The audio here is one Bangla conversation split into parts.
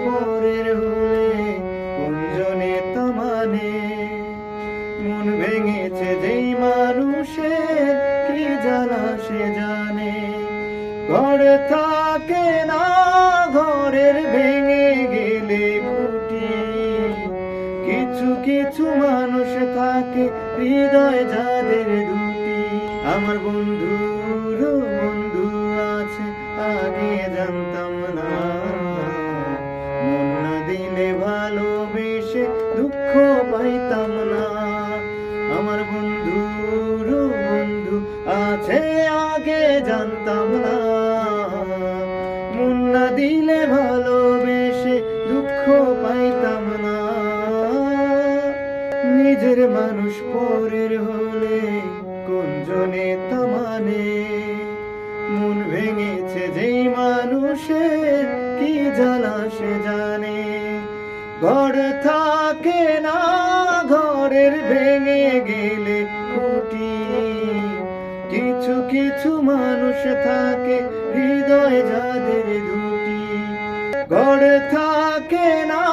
পরের হলে কোনজনে তা মানে। মন ভেঙেছে যেই মানুষের কি জ্বালা সে জানে। ঘর থাকে না ঘরের ভেঙে গেলে খুঁটি, কিছু কিছু মানুষ থাকে হৃদয় যাদের দুটি। আমার বন্ধুর বন্ধু আছে আগে জানতাম না, মন না দিলে ভালোবেসে দুঃখ পাইতাম না। আমার বন্ধুর বন্ধু আছে আগে জানতাম না, মন না দিলে ভালোবেসে দুঃখ পাইতাম না। নিজের মানুষ পরের হলে কোনজনে তা মানে। মন ভেঙেছে যেই মানুষের কি জ্বালা সে জানে। ঘর থাকে না ঘরের ভেঙে গেলে খুঁটি, কিছু কিছু মানুষ থাকে হৃদয় যাদের দুটি। ঘর থাকে না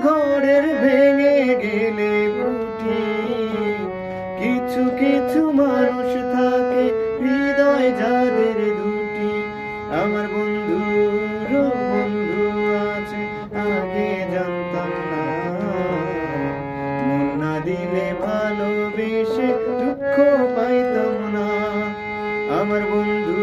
ঘরের ভেঙে গেলে খুঁটি, কিছু কিছু মানুষ থাকে হৃদয় যাদের দুটি। আমার বন্ধুর বন্ধু আছে আগে জানতাম না, মন না দিলে ভালোবেসে দুঃখ পাইতাম না। আমার বন্ধু